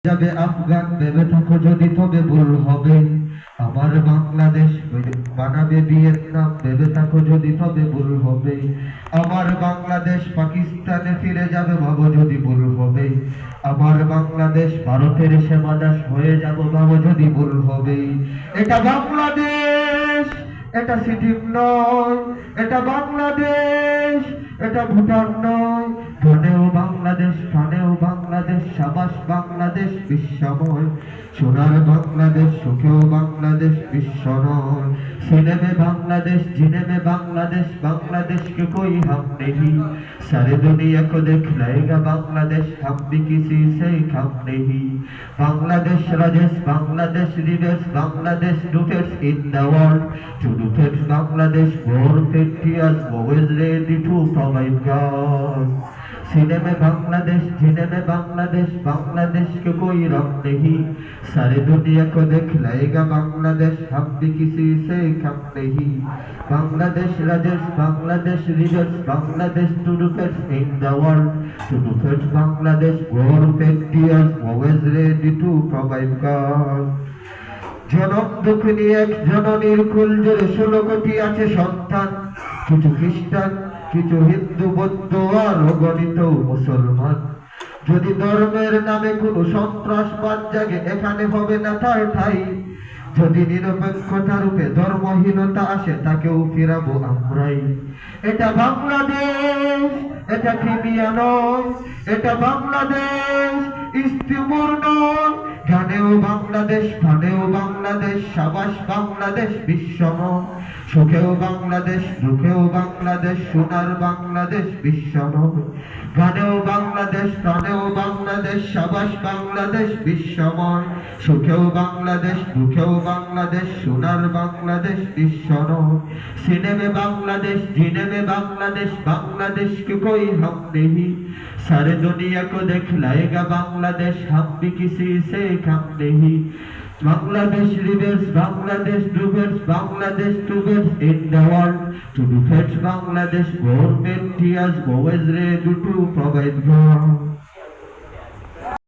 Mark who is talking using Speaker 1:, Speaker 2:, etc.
Speaker 1: যাবে আফগান ভেবে থাকো যদি তবে ভুল হবে। আমার বাংলাদেশ বানাবে ভিয়েতনাম ভেবে থাকো যদি তবে ভুল হবে। আমার বাংলাদেশ পাকিস্তানে ফিরে যাবে ভাবো যদি ভুল হবে। আমার বাংলাদেশ ভারতের সীমাদাস হয়ে যাব ভাবো যদি ভুল হবে। এটা বাংলাদেশ, এটা সিকিম নয়, এটা বাংলাদেশ, এটা ভুটান নয়। ধনেও বাংলাদেশ, প্রাণেও বাংলাদেশ, সাবাস বাংলাদেশ বিশ্বময়। সোনার বাংলাদেশ, সুখেও বাংলাদেশ বিশ্ব নয়। सीने में बांग्लादेश, जीने में बांग्लादेश, बांग्लादेश के कोई हम नहीं। सारी दुनिया को दिखलाएगा बांग्लादेश, हम भी किसी से कम नहीं। Bangladesh Rajesh, Bangladesh leaders, Bangladesh leaders in the world. To defend Bangladesh, war patriots always ready to provide God. सीने में बांग्लादेश, जीने में बांग्लादेश, बांग्लादेश के कोई रंग नहीं। सारी दुनिया को दिखलाएगा बांग्लादेश, हम भी किसी से कम नहीं। बांग्लादेश राजर्स, Bangladesh leaders, Bangladesh to defend in the world. To defend Bangladesh, war patriots always ready to provide God. জনম দুঃখ নিয়ে এক জননীর কুল জুড়ে 16 কোটি আছে সন্তান। কিছু খ্রিস্টান, কিছু হিন্দু, বৌদ্ধ আর অগণিত মুসলমান। যদি ধর্মের নামে কোনো সন্ত্রাসবাদ জাগে এখানে হবে না তার ঠাই। যদি নিরপেক্ষতা রূপে ধর্মহীনতা আসে তাকেও ফিরাবো আমরাই। এটা বাংলাদেশ, এটা ক্রিমিয়া নয়, এটা বাংলাদেশ ইস্তিমুর নয়। জ্ঞানেও বাংলাদেশ, প্রাণেও বাংলাদেশ, সাবাস বাংলাদেশ বিশ্বময়। সুখেও বাংলাদেশ, দুঃখেও বাংলাদেশ, সোনার বাংলাদেশ বিশ্বময়। গানেও বাংলাদেশ, প্রাণেও বাংলাদেশ, সাবাস বাংলাদেশ বিশ্বময়। সুখেও বাংলাদেশ, দুঃখেও বাংলাদেশ, সোনার বাংলাদেশ বিশ্বময়। सीने में बांग्लादेश, जीने में बांग्लादेश, बांग्लादेश के कोई हम नहीं। सारे दुनिया को दिखलाएगा बांग्लादेश, हम भी किसी से कम नहीं। Bangladesh leaders, Bangladesh doers, Bangladesh doers in the world. To defend Bangladesh, government is always ready to provide God.